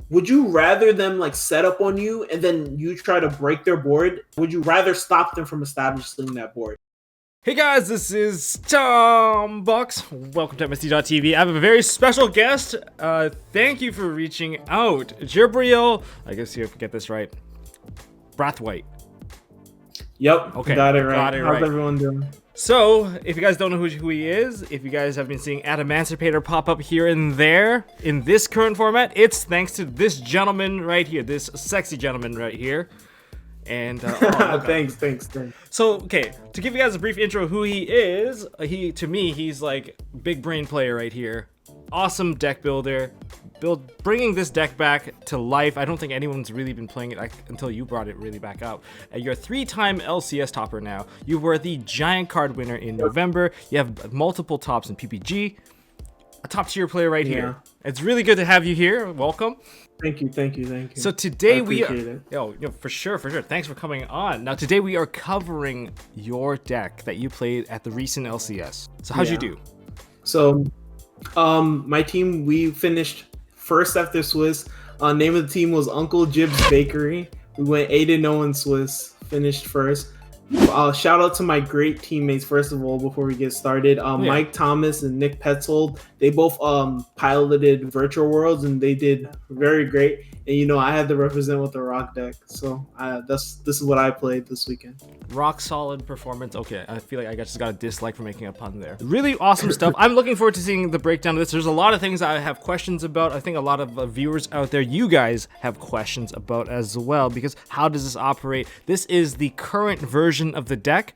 would you rather them like set up on you and then you try to break their board? Would you rather stop them from establishing that board? Hey guys, this is Toooombox. Welcome to MST.TV. I have a very special guest. Thank you for reaching out. Jibriel, I guess you get this right. Brathwaite. Yep. Okay. Got it right. Got it right. How's everyone doing? So, if you guys don't know who he is, if you guys have been seeing Adamancipator pop up here and there in this current format, it's thanks to this gentleman right here, this sexy gentleman right here. And thanks. So, okay, to give you guys a brief intro of who he is, to me, he's like big brain player right here. Awesome deck builder. Bringing this deck back to life. I don't think anyone's really been playing it until you brought it really back out. You're a 3-time LCS topper now. You were the giant card winner in November. You have multiple tops in PPG. A top tier player right here. It's really good to have you here. Welcome. Thank you. So today we are, for sure. Thanks for coming on. Now today we are covering your deck that you played at the recent LCS. So how'd you do? So, my team, we finished first after Swiss. Name of the team was Uncle Jib's Bakery. We went 8-0 in Swiss, finished first. Shout out to my great teammates, first of all, before we get started. Mike Thomas and Nick Petzold, they both piloted Virtual Worlds, and they did very great. And, I had to represent with the Rock deck. So this is what I played this weekend. Rock solid performance. Okay, I feel like I just got a dislike for making a pun there. Really awesome stuff. I'm looking forward to seeing the breakdown of this. There's a lot of things I have questions about. I think a lot of viewers out there, you guys have questions about as well, because how does this operate? This is the current version of the deck.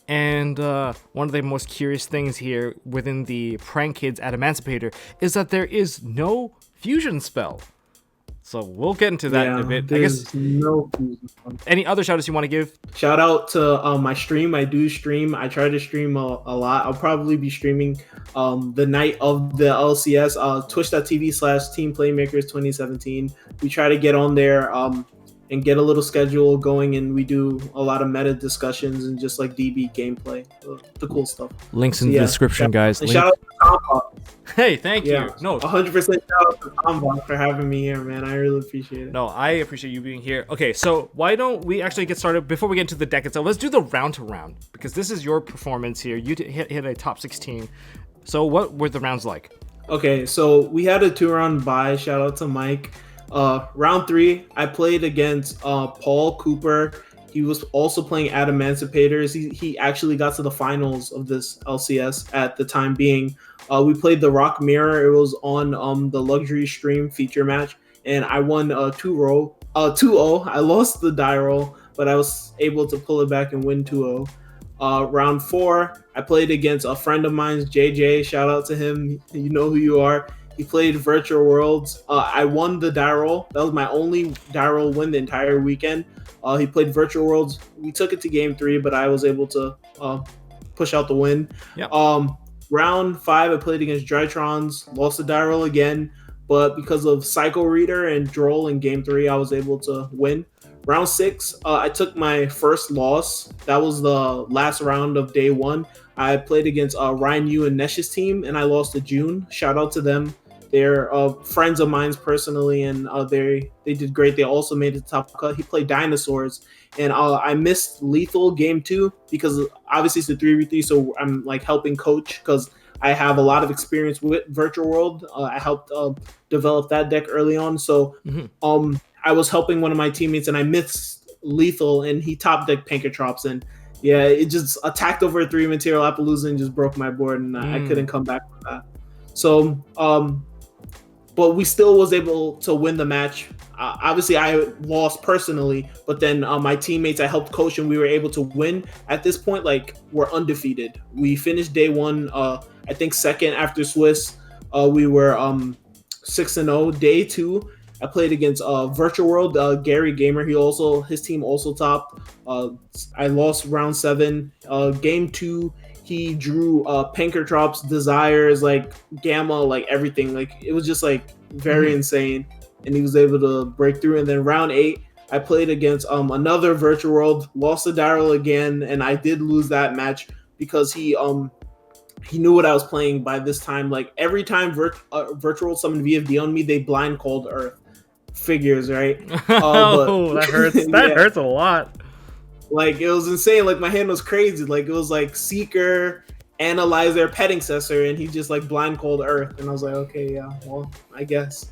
And one of the most curious things here within the Prank Kids Adamanciptor is that there is no fusion spell. So we'll get into that in a bit. I guess no. Any other shout outs you want to give? Shout out to my stream. I do stream. I try to stream a lot. I'll probably be streaming the night of the LCS, twitch.tv/Team Playmakers 2017. We try to get on there and get a little schedule going, and we do a lot of meta discussions and just like DB gameplay, the cool stuff. Links in the description, guys. Shout out to Toooombox. Hey, thank you. No, 100% shout out to Toooombox for having me here, man. I really appreciate it. No, I appreciate you being here. Okay, so why don't we actually get started before we get into the deck itself? Let's do the round to round, because this is your performance here. You hit a top 16. So what were the rounds like? Okay, so we had a 2-round bye. Shout out to Mike. Round 3, I played against Paul Cooper. He was also playing Adamancipators. He actually got to the finals of this LCS at the time being. We played the Rock Mirror. It was on the Luxury Stream feature match, and I won 2-0. I lost the die roll, but I was able to pull it back and win 2-0. Round 4, I played against a friend of mine, JJ. Shout out to him. You know who you are. He played Virtual Worlds. I won the die roll. That was my only die roll win the entire weekend. He played Virtual Worlds. We took it to game 3, but I was able to push out the win. Yep. Round 5, I played against Drytrons. Lost the die roll again, but because of Psycho Reader and Droll in game 3, I was able to win. Round 6, I took my first loss. That was the last round of day 1. I played against Ryan Yu and Nesh's team, and I lost to June. Shout out to them. They're friends of mine personally, and they did great. They also made the top cut. He played Dinosaurs, and I missed Lethal game 2 because obviously it's a 3v3, so I'm like helping coach because I have a lot of experience with Virtual World. I helped develop that deck early on, so I was helping one of my teammates, and I missed Lethal, and he top decked Pankertrops, and yeah, it just attacked over a 3 material Appaloosa and just broke my board, and I couldn't come back from that. So, but we still was able to win the match. Obviously, I lost personally, but then my teammates, I helped coach, and we were able to win. At this point, like, we're undefeated. We finished day 1, I think second after Swiss. We were 6-0. Day 2, I played against Virtual World, Gary Gamer. His team also topped. I lost round 7. Game 2, he drew Pankertrops, Desires, like Gamma, like everything. Like, it was just like very insane, and he was able to break through. And then round 8, I played against another Virtual World, lost to Daryl again, and I did lose that match because he knew what I was playing by this time. Like, every time Virtual World summoned VFD on me, they blind called Earth. figures, right? But Oh, that hurts. That yeah, hurts a lot. like it was insane. Like my hand was crazy. Like it was like Seeker, Analyzer, Petting Cessor, and he just like blind called Earth, and I was like, okay, yeah, well, I guess.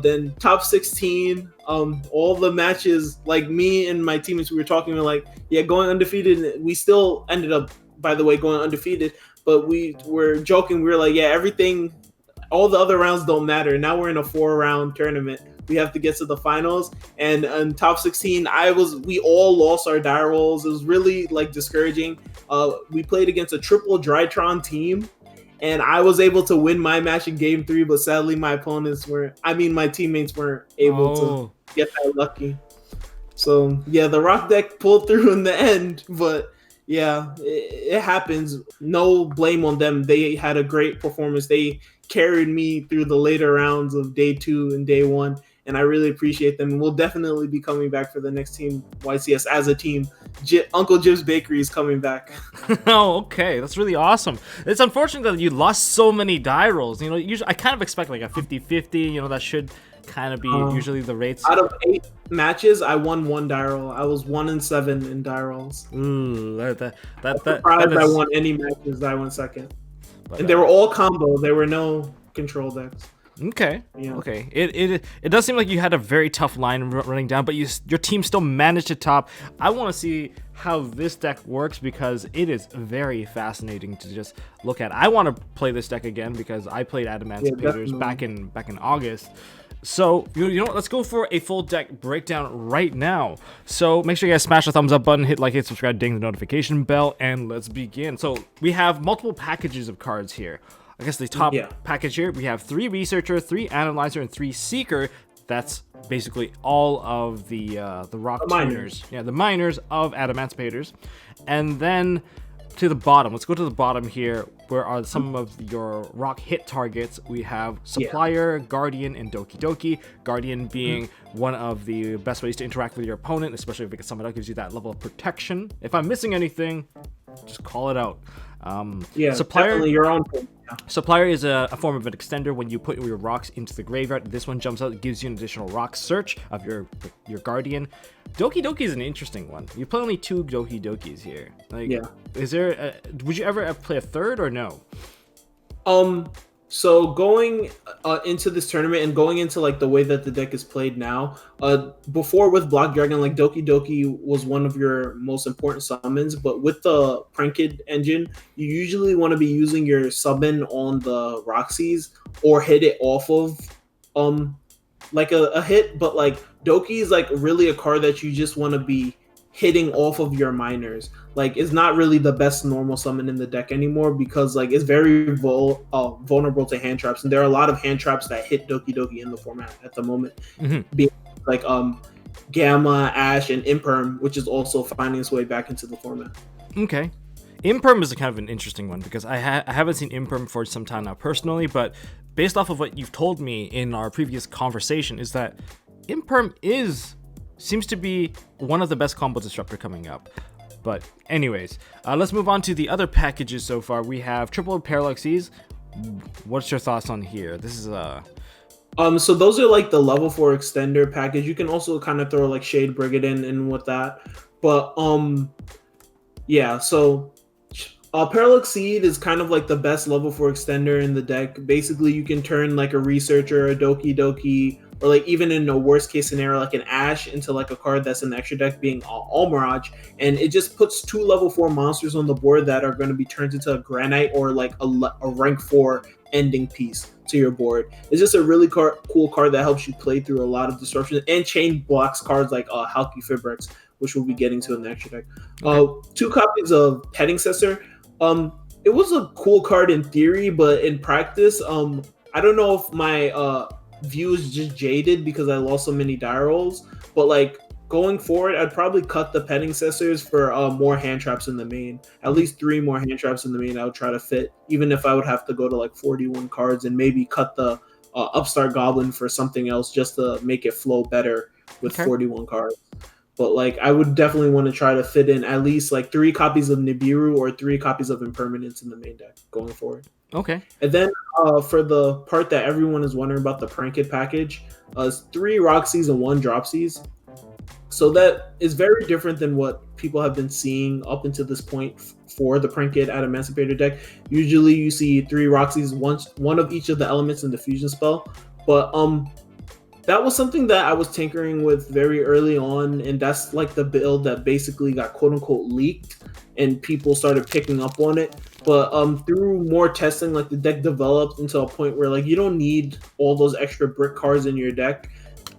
Then top 16, all the matches, like me and my teammates, we were talking, we were like, yeah, going undefeated. We still ended up, by the way, going undefeated, but we were joking. We were like, yeah, everything, all the other rounds don't matter. Now we're in a 4-round tournament. We have to get to the finals, and in top 16, we all lost our die rolls. It was really like discouraging. We played against a triple Drytron team, and I was able to win my match in game 3, but sadly my my teammates weren't able to get that lucky. So yeah, the rock deck pulled through in the end, but yeah, it happens. No blame on them. They had a great performance. They carried me through the later rounds of day 2 and day 1, and I really appreciate them. And we'll definitely be coming back for the next team YCS as a team. Uncle Jim's Bakery is coming back. Oh, okay. That's really awesome. It's unfortunate that you lost so many die rolls. You know, usually I kind of expect like a 50-50. You know, that should kind of be usually the rates. Out of 8 matches, I won 1 die roll. I was 1-7 in die rolls. Ooh, that surprised I won any matches. I won second, and they were all combo. There were no control decks. Okay. Yeah. Okay. It does seem like you had a very tough line running down, but your team still managed to top. I want to see how this deck works because it is very fascinating to just look at. I want to play this deck again because I played Adamancipators back in August. So, you know what, let's go for a full deck breakdown right now. So, make sure you guys smash the thumbs up button, hit like, hit subscribe, ding the notification bell, and let's begin. So, we have multiple packages of cards here. I guess the top package here, we have 3 Researcher, 3 Analyzer, and 3 Seeker. That's basically all of the rock tuners. Yeah, the miners of Adamancipators. And then to the bottom, let's go to the bottom here, where are some of your rock hit targets. We have Supplier, Guardian, and Doki Doki. Guardian being one of the best ways to interact with your opponent, especially if it gets summoned out, gives you that level of protection. If I'm missing anything, just call it out. Supplier, definitely your own thing. Supplier is a form of an extender when you put your rocks into the graveyard. This one jumps out, it gives you an additional rock search of your Guardian. Doki Doki is an interesting one. You play only 2 Doki Dokis here. Like, is there? Would you ever play a third or no? So going into this tournament and going into like the way that the deck is played now, before with Block Dragon, like Doki Doki was one of your most important summons, but with the Prank Kid engine, you usually want to be using your summon on the Roxy's or hit it off of like a hit, but like Doki is like really a card that you just want to be hitting off of your miners. Like, it's not really the best normal summon in the deck anymore because like it's very vulnerable to hand traps, and there are a lot of hand traps that hit Doki Doki in the format at the moment, being like Gamma, Ash, and Imperm, which is also finding its way back into the format. Okay. Imperm is a kind of an interesting one because I haven't seen Imperm for some time now personally, but based off of what you've told me in our previous conversation is that Imperm seems to be one of the best combo disruptor coming up. But anyways, let's move on to the other packages so far. We have triple Parallaxes. What's your thoughts on here? This is so those are like the level 4 extender package. You can also kind of throw like Shade Brigade in with that. But yeah, so Parallax Seed is kind of like the best level 4 extender in the deck. Basically, you can turn like a Researcher, a Doki Doki, or like even in a worst case scenario, like an Ash into like a card that's in the extra deck being All Mirage, and it just puts 2 level 4 monsters on the board that are going to be turned into a Granite or like a rank 4 ending piece to your board. It's just a really cool card that helps you play through a lot of disruptions and chain blocks cards like Halki Fibrex, which we'll be getting to in the extra deck. 2 copies of Petting Cessor. It was a cool card in theory, but in practice, I don't know if my view is just jaded because I lost so many die rolls, but like going forward, I'd probably cut the Petting Cessors for more hand traps in the main. At least 3 more hand traps in the main I would try to fit, even if I would have to go to like 41 cards, and maybe cut the Upstart Goblin for something else just to make it flow better with 41 cards. But like I would definitely want to try to fit in at least like 3 copies of Nibiru or 3 copies of Impermanence in the main deck going forward. Okay. And then for the part that everyone is wondering about the Prank Kid package, it's 3 Roxy's and 1 Dropsies. So Okay. that is very different than what people have been seeing up until this point for the Prank Kid Adamancipator deck. Usually you see 3 Roxy's, one of each of the elements in the fusion spell. But that was something that I was tinkering with very early on, and that's like the build that basically got quote unquote leaked and people started picking up on it. But through more testing, like the deck developed into a point where like you don't need all those extra brick cards in your deck.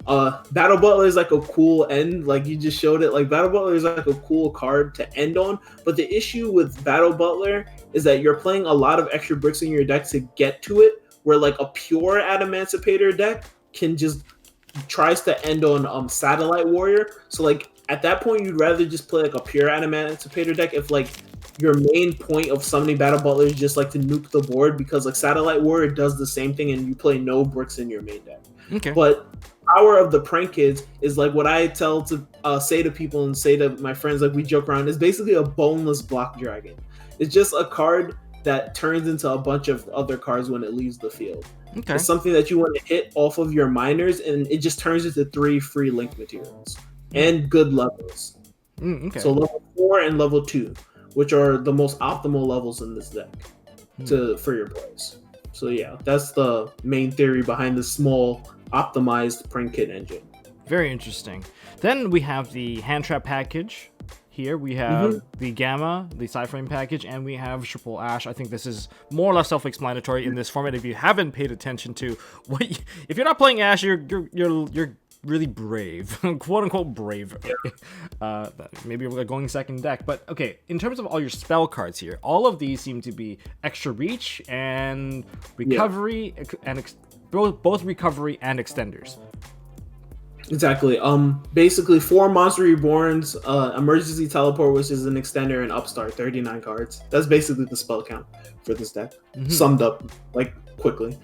Battle Butler is like a cool end, like you just showed it. Like Battle Butler is like a cool card to end on, but the issue with Battle Butler is that you're playing a lot of extra bricks in your deck to get to it, where like a pure Adamancipator deck can just tries to end on Satellite Warrior. So like at that point, you'd rather just play like a pure Adamancipator deck if like your main point of summoning Battle Butler is just like to nuke the board, because like Satellite Warrior does the same thing and you play no bricks in your main deck. Okay. But power of the Prank Kids is like what I tell to say to people and say to my friends, like we joke around, is basically a boneless block dragon. It's just a card that turns into a bunch of other cards when it leaves the field. Okay. It's something that you want to hit off of your miners, and it just turns into 3 free link materials and good levels. Okay. So level 4 and level 2, which are the most optimal levels in this deck for your plays. So yeah, that's the main theory behind the small optimized Prank Kid engine. Very interesting. Then we have the hand trap package. Here we have the Gamma, the Cyframe package, and we have Triple Ash. I think this is more or less self-explanatory in this format. If you haven't paid attention to what, if you're not playing Ash, you're really brave, quote unquote brave. Maybe we're going second deck, but okay. In terms of all your spell cards here, all of these seem to be extra reach and recovery, and both recovery and extenders. Exactly. Basically 4 Monster Reborns, Emergency Teleport, which is an extender, and Upstart, 39 cards. That's basically the spell count for this deck, summed up like quickly.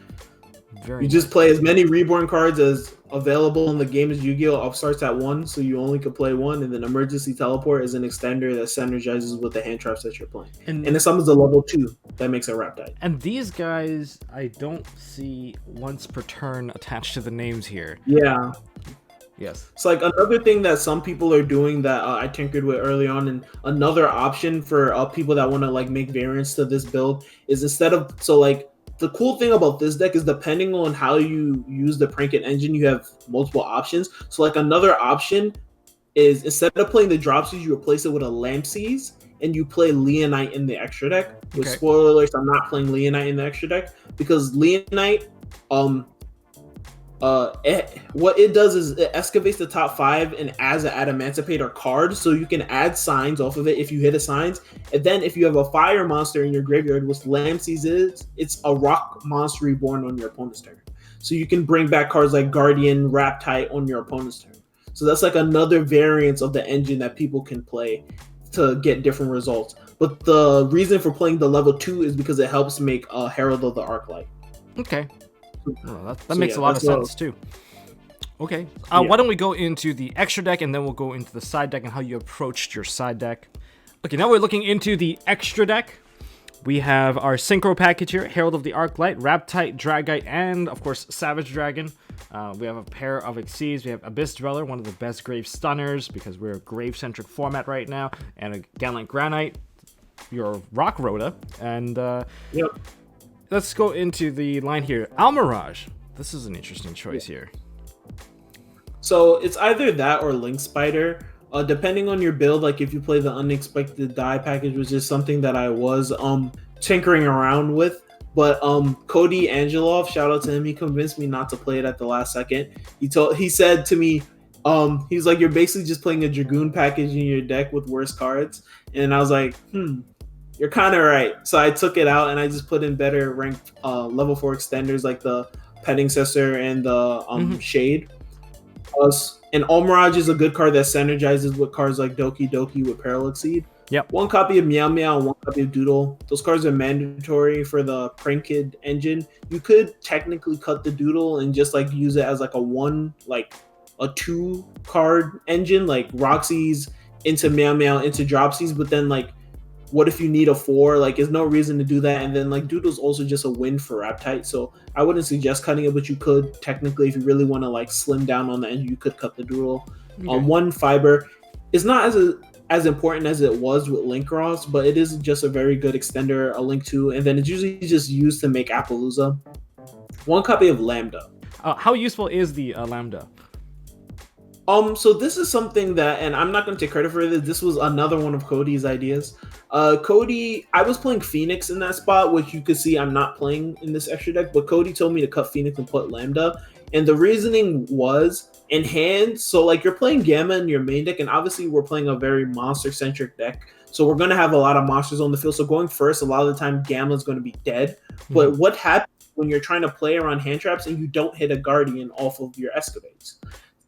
You just play as many Reborn cards as available in the game as Yu-Gi-Oh! Upstarts at 1, so you only can play 1, and then Emergency Teleport is an extender that synergizes with the hand traps that you're playing. And it summons a level 2 that makes a Riptide. And these guys, I don't see once per turn attached to the names here. Yeah. Yes. It's like another thing that some people are doing that I tinkered with early on, and another option for people that want to like make variants to this build is instead of, so like the cool thing about this deck is depending on how you use the Prank Kid engine, you have multiple options. So like another option is instead of playing the Dropsies, you replace it with a Lampsies and you play Leonite in the extra deck. With spoiler alerts, I'm not playing Leonite in the extra deck because Leonite, what it does is it excavates the top 5 and adds an Adamancipator card, so you can add signs off of it if you hit a signs. And then if you have a fire monster in your graveyard, which Lampsies is, it's a rock monster reborn on your opponent's turn. So you can bring back cards like Guardian, Riptide on your opponent's turn. So that's like another variance of the engine that people can play to get different results. But the reason for playing the level 2 is because it helps make a Herald of the Arclight. Okay. Well, that makes a lot of sense too. Okay, why don't we go into the extra deck and then we'll go into the side deck and how you approached your side deck. Okay, now we're looking into the extra deck. We have our Synchro package here, Herald of the Arclight, Riptide, Dragite, and of course Savage Dragon. We have a pair of Xyz. We have Abyss Dweller, one of the best Grave Stunners because we're a Grave-centric format right now, and a Gallant Granite, your Rock Rhoda, and let's go into the line here. Almirage. This is an interesting choice here. So it's either that or Link Spider. Depending on your build, like if you play the Unexpected Die package, which is something that I was tinkering around with. But Cody Angelov, shout out to him, he convinced me not to play it at the last second. He said to me, he's like, you're basically just playing a Dragoon package in your deck with worse cards. And I was like, you're kind of right. So I took it out and I just put in better ranked level 4 extenders like the Petting Sister and the Shade. And Almirage is a good card that synergizes with cards like Doki Doki with Parallax Seed. Yep. 1 copy of Meow Meow and 1 copy of Doodle. Those cards are mandatory for the Prank Kid engine. You could technically cut the Doodle and just like use it as like a 2 card engine, like Roxy's into Meow Meow into Dropsies, but then like what if you need a 4? Like, there's no reason to do that. And then like Doodle's also just a win for Raptite, so I wouldn't suggest cutting it, but you could technically, if you really want to like slim down on the end, you could cut the Doodle. Okay. One fiber is not as important as it was with Link Cross, but it is just a very good extender, a Link 2, and then it's usually just used to make Appaloosa. One copy of Lambda. How useful is the Lambda? So this is something that, and I'm not going to take credit for this. This was another one of Cody's ideas. Cody, I was playing Phoenix in that spot, which you could see I'm not playing in this extra deck, but Cody told me to cut Phoenix and put Lambda. And the reasoning was in hand. So like you're playing Gamma in your main deck, and obviously we're playing a very monster-centric deck. So we're going to have a lot of monsters on the field. So going first, a lot of the time Gamma is going to be dead. But what happens when you're trying to play around hand traps and you don't hit a Guardian off of your Excavates?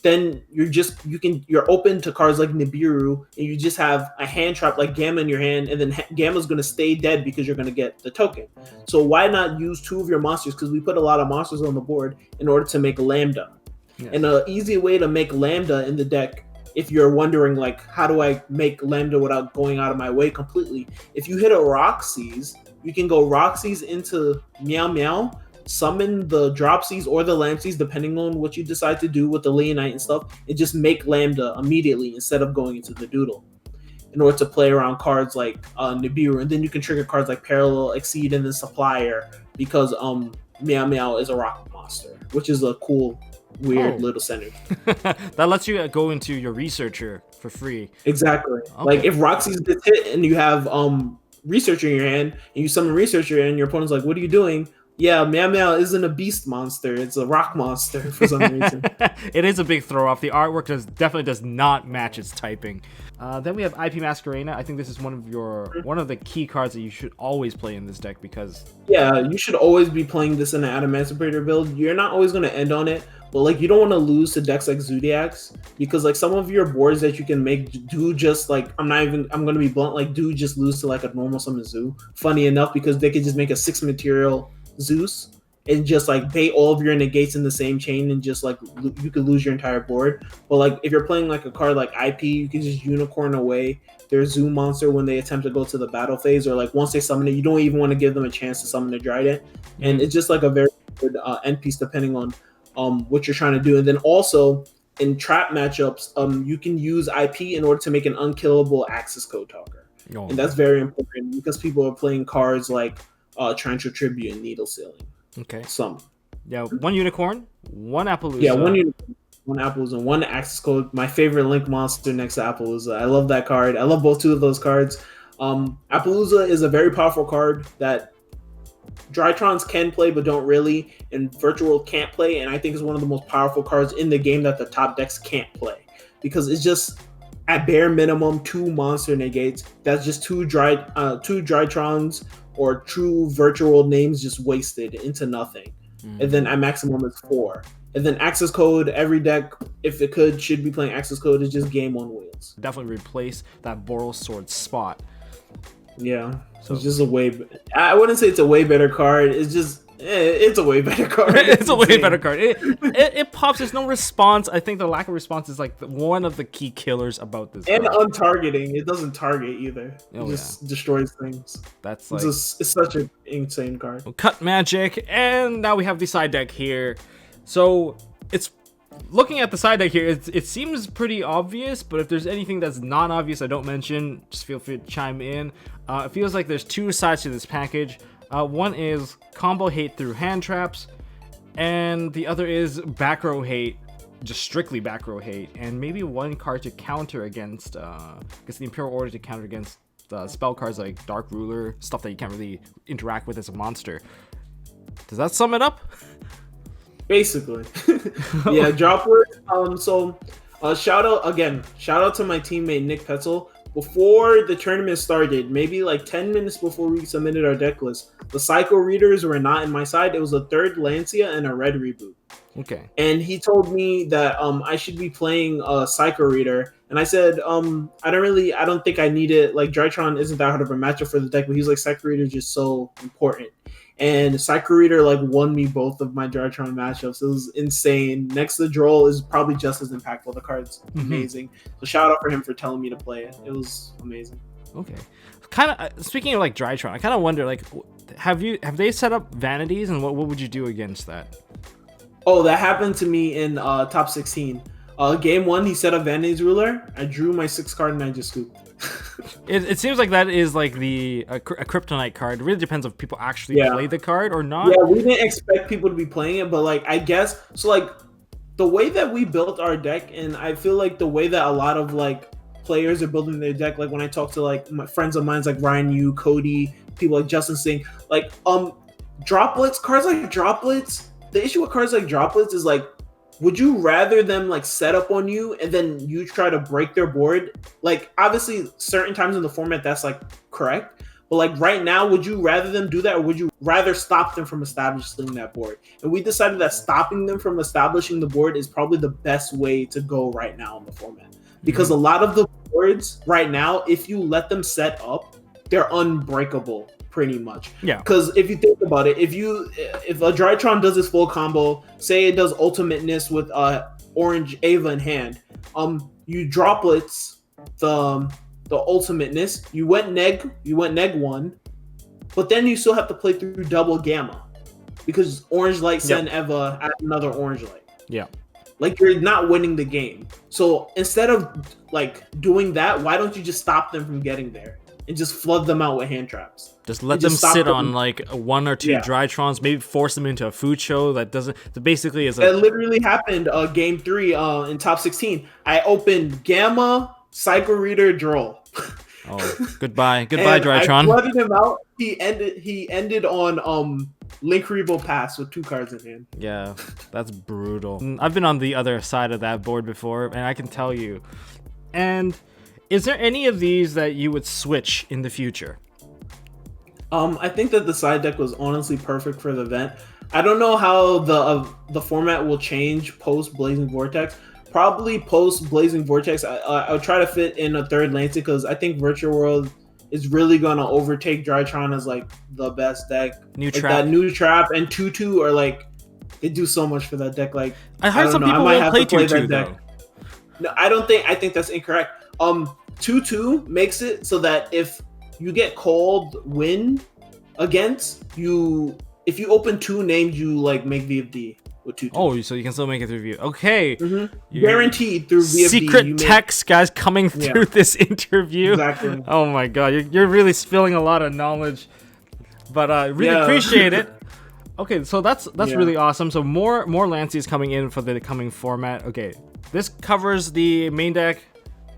Then you're open to cards like Nibiru, and you just have a hand trap like Gamma in your hand, and then Gamma's going to stay dead because you're going to get the token. So why not use 2 of your monsters? Because we put a lot of monsters on the board in order to make Lambda. Yes. And an easy way to make Lambda in the deck, if you're wondering like, how do I make Lambda without going out of my way completely? If you hit a Roxy's, you can go Roxy's into Meow Meow, summon the Dropsies or the Lampsies, depending on what you decide to do with the Leonite and stuff, and just make Lambda immediately instead of going into the Doodle in order to play around cards like Nibiru. And then you can trigger cards like Parallel, Exceed, and then Supplier, because Meow Meow is a rock monster, which is a cool, weird little center. That lets you go into your Researcher for free. Exactly. Okay. Like if Roxy's gets hit and you have Researcher in your hand, and you summon Researcher, and your opponent's like, what are you doing? Yeah, Meow Meow isn't a beast monster. It's a rock monster for some reason. It is a big throw off. The artwork definitely does not match its typing. Then we have IP Masquerena. I think this is one of the key cards that you should always play in this deck because... Yeah, you should always be playing this in an Adamancipator build. You're not always going to end on it, but like you don't want to lose to decks like Zodiacs, because like some of your boards that you can make do just like, I'm going to be blunt, like do just lose to like a normal summon Zoo. Funny enough, because they could just make a 6 material Zeus and just like bait all of your negates in the same chain, and just like you could lose your entire board. But like if you're playing like a card like IP, you can just unicorn away their Zoo monster when they attempt to go to the battle phase, or like once they summon it, you don't even want to give them a chance to summon a Trident. And it's just like a very good end piece depending on what you're trying to do. And then also in trap matchups, you can use IP in order to make an unkillable access code talker. And that's very important because people are playing cards like Torrential Tribute and Needle Sealing. Okay. Some. Yeah, 1 unicorn, 1 Appaloosa. Yeah, 1 unicorn, 1 Appaloosa, 1 Access Code. My favorite Link monster next to Appaloosa. I love that card. I love both 2 of those cards. Appaloosa is a very powerful card that Drytrons can play but don't really, and Virtual can't play, and I think it's one of the most powerful cards in the game that the top decks can't play, because it's just at bare minimum 2 monster negates. That's just 2 Drytrons or true Virtual names just wasted into nothing. And then at maximum it's 4. And then Access Code, every deck, if it could, should be playing Access Code. Is just game on wheels. Definitely replace that Boral Sword spot. Yeah, so it's just I wouldn't say it's a way better card. It's just it's a way better card. It's a way better card. It pops. There's no response. I think the lack of response is like one of the key killers about this. And card. untargeting. It doesn't target either. It just destroys things. That's like it's such an insane card. Cut magic, and now we have the side deck here. So it's looking at the side deck here. It seems pretty obvious, but if there's anything that's not obvious, I don't mention. Just feel free to chime in. It feels like there's 2 sides to this package. One is combo hate through hand traps, and the other is back row hate, just strictly back row hate, and maybe 1 card to counter against, the Imperial Order to counter against spell cards like Dark Ruler, stuff that you can't really interact with as a monster. Does that sum it up? Basically. Yeah, Droplet. Shout out to my teammate Nick Petzel. Before the tournament started, maybe like 10 minutes before we submitted our deck list, the Psycho Readers were not in my side. It was a 3rd Lancia and a red reboot. Okay. And he told me that I should be playing a Psycho Reader. And I said, I don't think I need it. Like, Drytron isn't that hard of a matchup for the deck, but he's like, Psycho Reader is just so important. And Psycho Reader like won me both of my Drytron matchups. It was insane. Next to Droll is probably just as impactful. The card's amazing. So shout out for him for telling me to play it. It was amazing. Okay. Kind of speaking of like Drytron, I kind of wonder like, have they set up vanities, and what would you do against that? Oh, that happened to me in top 16. Game 1, he set up Vanity's ruler. I drew my 6 card and I just scooped. It seems like that is like a kryptonite card. It really depends if people actually play the card or not. Yeah, we didn't expect people to be playing it, but like I guess so. Like the way that we built our deck, and I feel like the way that a lot of like players are building their deck. Like when I talk to like my friends of mine, like Ryan Yu, Cody, people like Justin Singh, like droplets, cards like droplets. The issue with cards like droplets is like, would you rather them like set up on you and then you try to break their board? Like obviously certain times in the format that's like correct, but like right now, would you rather them do that, or would you rather stop them from establishing that board? And we decided that stopping them from establishing the board is probably the best way to go right now in the format, because a lot of the boards right now, if you let them set up, they're unbreakable pretty much. Yeah. Because if you think about it, if a Drytron does this full combo, say it does ultimateness with orange Ava in hand, you droplets the ultimateness, you went neg 1, but then you still have to play through double gamma because orange light send Eva at another orange light. Yeah. Like you're not winning the game. So instead of like doing that, why don't you just stop them from getting there and just flood them out with hand traps? Just let them sit on like 1 or 2 Drytrons, maybe force them into a food show that basically is a... That literally happened game 3 in top 16. I opened Gamma, Cycle Reader, Droll. Oh, goodbye Drytron. I flooded him out. He ended on Link Revo Pass with 2 cards in hand. Yeah, that's brutal. I've been on the other side of that board before, and I can tell you. And is there any of these that you would switch in the future? I think that the side deck was honestly perfect for the event. I don't know how the format will change post Blazing Vortex. Probably post Blazing Vortex, I'll try to fit in a 3rd Lancet because I think Virtual World is really gonna overtake Drytron as like the best deck. That new trap and Tutu are like, they do so much for that deck. Like I heard some people won't play Tutu though. No, I think that's incorrect. Tutu makes it so that if you get cold win against you, if you open 2 names, you like make VFD with 2. Oh, so you can still make it through VFD. Okay. Guaranteed through VFD. Secret text, guys, coming through this interview. Exactly. Oh my god, you're really spilling a lot of knowledge, but really appreciate it. Okay, so that's really awesome. So more Lancey's coming in for the coming format. Okay, this covers the main deck,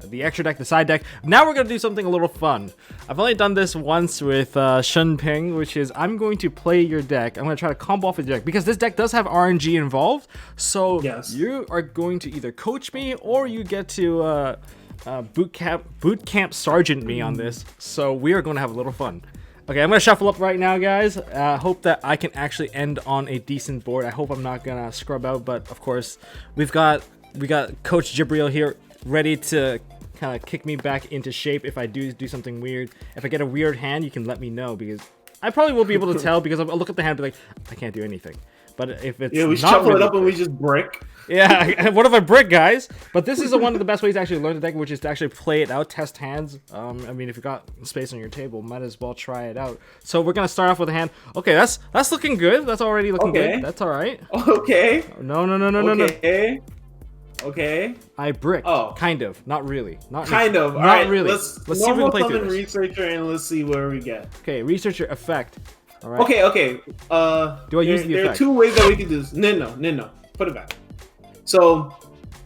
the extra deck, the side deck. Now we're gonna do something a little fun. I've only done this once with Shun Ping, which is I'm going to play your deck. I'm gonna try to combo off the deck because this deck does have RNG involved. So you are going to either coach me or you get to boot camp sergeant me on this. So we are going to have a little fun. Okay, I'm gonna shuffle up right now, guys. Hope that I can actually end on a decent board. I hope I'm not gonna scrub out, but of course we got Coach Jibriel here, ready to kind of kick me back into shape if I do something weird. If I get a weird hand, you can let me know, because I probably will be able to tell, because I'll look at the hand and be like, I can't do anything. But if it's we shuffle it up and we just brick. Yeah, what if I brick, guys? But this is one of the best ways to actually learn the deck, which is to actually play it out, test hands. I mean, if you got space on your table, might as well try it out. So we're gonna start off with a hand. Okay, that's looking good. That's already looking good. That's all right. Okay. No. Okay. I bricked. Oh. Kind of. Not really. Not all not right, really. Let's see if we can play through this. Researcher and let's see where we get. Okay, researcher effect. All right. Okay. Do I use the effect? There are 2 ways that we can do this. No. Put it back. So,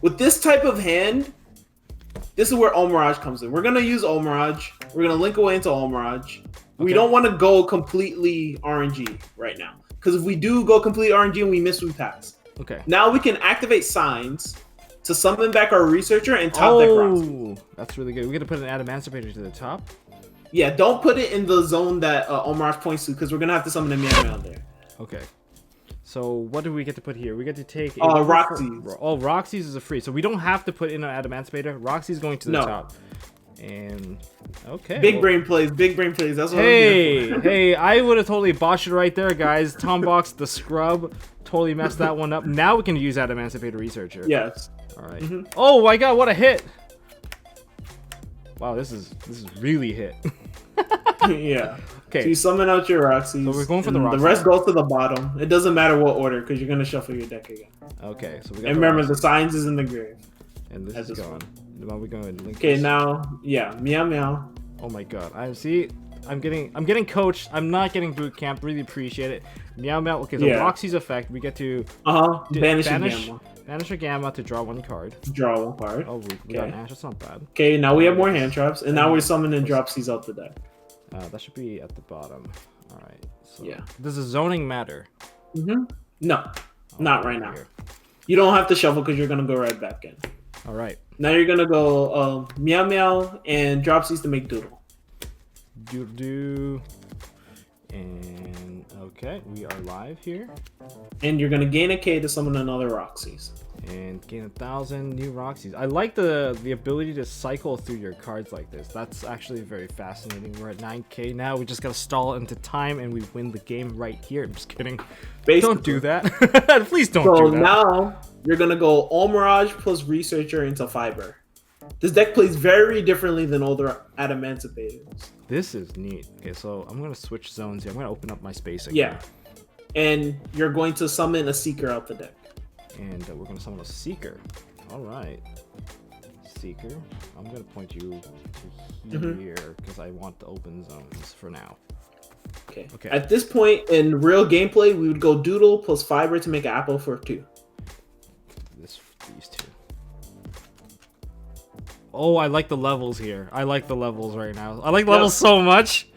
with this type of hand, this is where Mirage comes in. We're gonna use Mirage. We're gonna link away into Mirage. Okay. We don't want to go completely RNG right now, because if we do go complete RNG and we miss, we pass. Okay. Now we can activate signs to summon back our researcher and top deck Roxy. That's really good. We're gonna put an Adamancipator to the top. Yeah, don't put it in the zone that Mirage points to, because we're gonna have to summon a Meow there. Okay. So what do we get to put here? We get to take Roxy's. Oh, Roxy's is a free, so we don't have to put in an Adamancipator. Roxy's going to the top. And okay. Big brain plays. That's what Hey, I would have totally botched it right there, guys. Toooombox, the scrub, totally messed that one up. Now we can use Adamancipator Researcher. Yes. All right. Oh my god, what a hit! Wow, this is really hit. Yeah. Okay. So you summon out your Roxy's. So we're going for the and Roxy. The rest goes to the bottom. It doesn't matter what order because you're gonna shuffle your deck again. Okay, so we got. And remember, the signs is in the grave. And this is gone. Now we go and link. Okay, this. now meow meow. Oh my god! I'm getting coached. I'm not getting boot camp. Really appreciate it. Meow meow. Okay, so Roxy's effect. We get to banish Gamma. Banish a Gamma to draw one card. Draw one card. Oh, we got Ash. That's not bad. Okay, now we have more hand traps, and now we're summoning Dropsies out the deck. That should be at the bottom. All right. So yeah. Does the zoning matter? No, not right now. You don't have to shuffle because you're gonna go right back in. All right. Now you're gonna go meow meow and Dropsies to make Doodle. Doodle. And okay, we are live here. And you're gonna gain a K to summon another Roxy's. And gain 1,000 new Roxy's. I like the ability to cycle through your cards like this. That's actually very fascinating. We're at 9K now. We just gotta stall into time and we win the game right here. I'm just kidding. Basically. Don't do that. Please don't do that. So now you're gonna go All Mirage plus Researcher into Fiber. This deck plays very differently than older Adamancipators. This is neat. Okay, so I'm gonna switch zones here. I'm gonna open up my spacing. Yeah. And you're going to summon a Seeker out the deck. And we're gonna summon a Seeker. All right, Seeker. I'm gonna point you to here because I want the open zones for now. Okay. At this point in real gameplay, we would go Doodle plus Fiber to make an Apple for 2. These two. Oh, I like the levels here. I like the levels right now. I like the levels so much.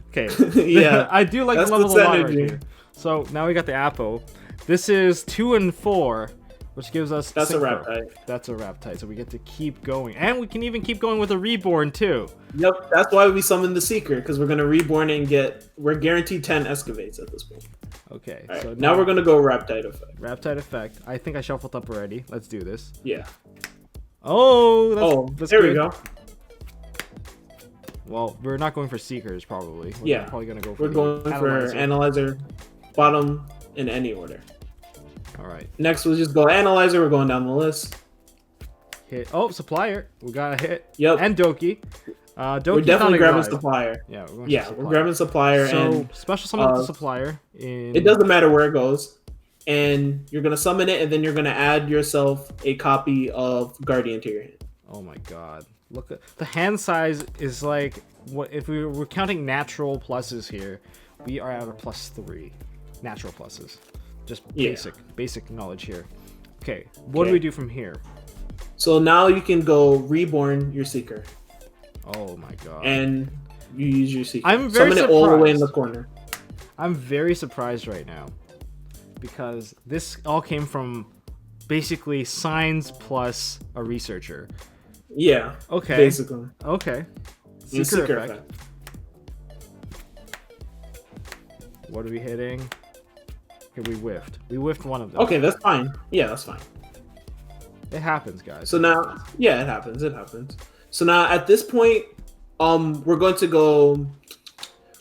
Okay. Yeah. I do like the levels a lot right here. So now we got the Apple. This is 2 and 4, which gives us. That's a wrap type. That's a wrap type. So we get to keep going, and we can even keep going with a reborn too. Yep, that's why we summoned the Seeker because we're gonna reborn it and we're guaranteed 10 excavates at this point. Okay. Right, so now we're gonna go Raptide effect. Raptide effect. I think I shuffled up already. Let's do this. Yeah. Oh, that's there good. we go. Well, we're not going for Seekers probably. We're probably gonna go for. We're going for Analyzer, bottom in any order. All right. Next, we'll just go Analyzer. We're going down the list. Hit. Oh, Supplier. We got a hit. Yep. And Doki. Doki's we're definitely grabbing Supplier. Yeah, we're grabbing Supplier. So and special summon the Supplier. It doesn't matter where it goes, and you're gonna summon it, and then you're gonna add yourself a copy of Guardian to your hand. Oh my god! Look at the hand size is like what if we're counting natural pluses here? We are at a +3 natural pluses. Just basic knowledge here. Okay, what do we do from here? So now you can go reborn your Seeker. Oh my god. And you use your Seeker. I'm very Summon it all the way in the corner. I'm very surprised right now because this all came from basically signs plus a researcher. Yeah. Okay. Basically. Okay. Seeker effect. What are we hitting? Okay, we whiffed. We whiffed one of them. Okay, that's fine. Yeah, that's fine. It happens, guys. So now, it happens. It happens. So now at this point, we're going to go.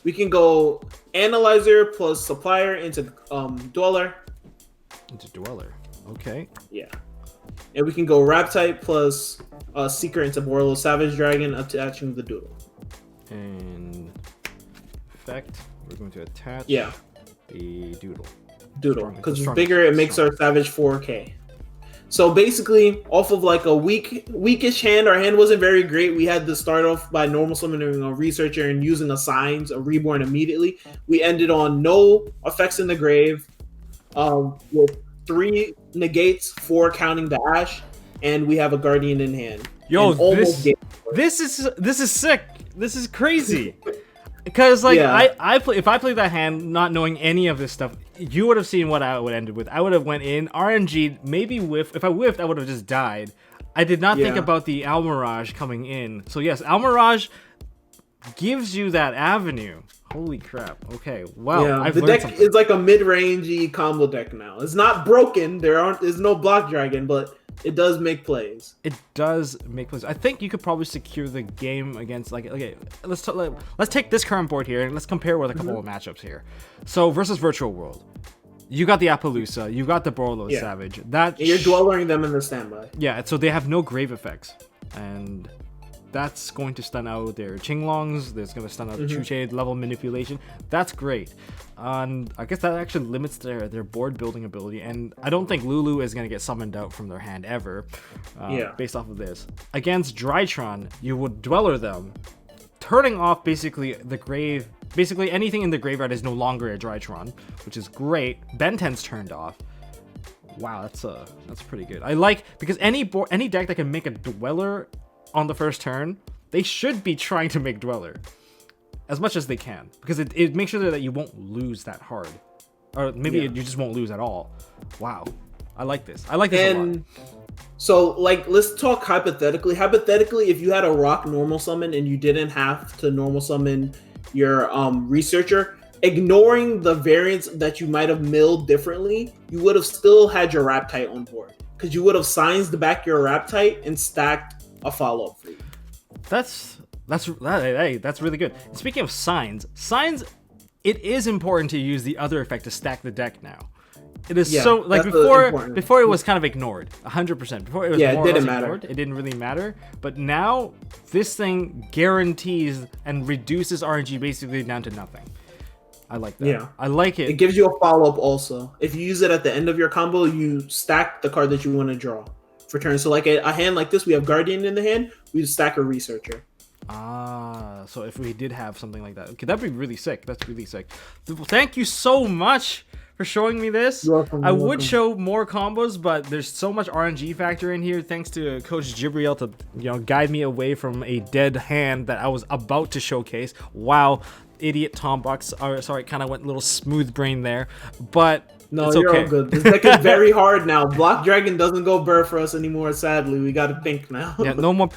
We can go Analyzer plus Supplier into Dweller. Into Dweller. Okay. Yeah. And we can go Raptide plus Seeker into Borlo Savage Dragon, attaching the Doodle. And effect, we're going to attach the Doodle. Because it's bigger, it makes our Savage 4K. So basically, off of like a weakish hand, our hand wasn't very great. We had to start off by normal summoning a Researcher and using a Signs, a Reborn immediately. We ended on no effects in the grave, with 3 negates, 4 counting the Ash, and we have a Guardian in hand. Yo, this is sick. This is crazy. Because like if I played that hand not knowing any of this stuff, you would have seen what I would end with. I would have went in RNG, maybe whiff. If I whiffed, I would have just died. I did not think about the Almirage coming in. So yes, Almirage gives you that avenue. Holy crap. Okay. Wow. Yeah, the deck is like a mid-rangey combo deck now. It's not broken. There's no block dragon, but it does make plays. It does make plays. I think you could probably secure the game against let's take this current board here and let's compare with a couple of matchups here. So versus Virtual World, you got the Appaloosa, you got the Borlo Savage. You're dwellering them in the standby. Yeah, so they have no grave effects, and that's going to stun out their Qinglongs. That's going to stun out the Chuche level manipulation. That's great. And I guess that actually limits their board building ability. And I don't think Lulu is going to get summoned out from their hand ever, based off of this. Against Drytron, you would Dweller them, turning off basically the grave. Basically anything in the graveyard is no longer a Drytron, which is great. Ben 10's turned off. Wow, that's pretty good. I like, because any deck that can make a Dweller on the first turn, they should be trying to make Dweller as much as they can, because it makes sure that you won't lose that hard, or maybe you just won't lose at all. Wow, I like this. I like this a lot. So, like, let's talk hypothetically. Hypothetically, if you had a rock normal summon and you didn't have to normal summon your researcher, ignoring the variants that you might have milled differently, you would have still had your Raptite on board, because you would have scienced back your Raptite and stacked a follow-up for you. That's really good. Speaking of signs, it is important to use the other effect to stack the deck now. It is so, like, before it was kind of ignored 100%. Before it was more or less ignored. It didn't really matter. But now this thing guarantees and reduces RNG basically down to nothing. I like that. Yeah, I like it. It gives you a follow-up also. If you use it at the end of your combo, you stack the card that you want to draw for turn. So like a hand like this, we have Guardian in the hand, we stack a Researcher. So if we did have something like that, okay, that'd be really sick. That's really sick. Thank you so much for showing me this. I would show more combos, but there's so much RNG factor in here. Thanks to Coach Jibriel to guide me away from a dead hand that I was about to showcase. Wow, idiot Toooombox. Sorry, kind of went a little smooth brain there, but no, it's you're okay. all good. This deck is very hard now. Block Dragon doesn't go burr for us anymore, sadly. We got to think now. Yeah, no more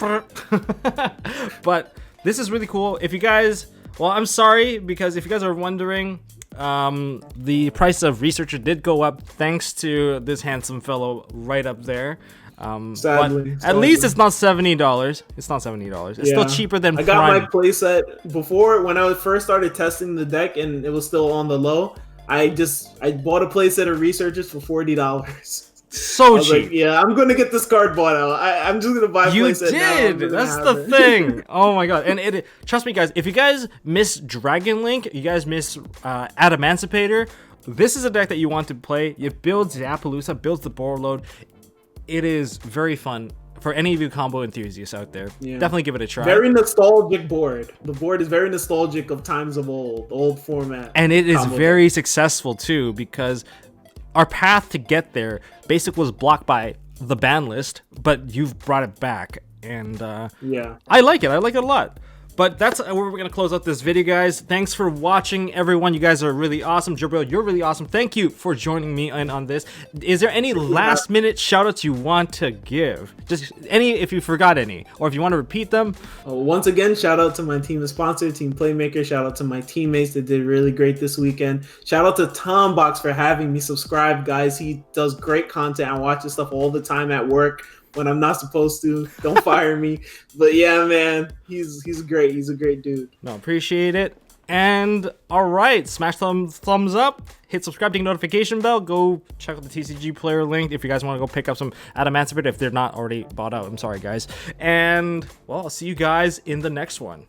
But this is really cool. If you guys, well, I'm sorry, because if you guys are wondering, the price of Researcher did go up thanks to this handsome fellow right up there. Sadly. At least it's not $70. It's not $70. It's still cheaper than Prime. I got my playset before, when I first started testing the deck and it was still on the low. I bought a playset of Researchers for $40. So cheap. Like, yeah, I'm gonna get this card bought out. I'm just gonna buy a playset now. You did. That's the thing. Oh my god. And trust me, guys. If you guys miss Dragon Link, you guys miss Adamancipator, this is a deck that you want to play. It builds Zapalooza, builds the board load. It is very fun for any of you combo enthusiasts out there. Yeah. Definitely give it a try. Very nostalgic board. The board is very nostalgic of times of old format. And it is very successful too, because our path to get there basically was blocked by the ban list, but you've brought it back, and yeah, I like it. I like it a lot. But that's where we're going to close out this video, guys. Thanks for watching, everyone. You guys are really awesome. Jibriel, you're really awesome. Thank you for joining me in on this. Is there any last-minute shout-outs you want to give? Just any, if you forgot any, or if you want to repeat them. Once again, shout-out to my team and sponsor, Team Playmaker. Shout-out to my teammates that did really great this weekend. Shout-out to Toooombox for having me subscribe, guys. He does great content. I watch his stuff all the time at work when I'm not supposed to. Don't fire me. But yeah, man, he's great. He's a great dude. No, appreciate it. And all right, smash thumbs up, hit subscribe, ding notification bell. Go check out the TCG player link if you guys want to go pick up some Adamancipator if they're not already bought out. I'm sorry, guys. And well, I'll see you guys in the next one.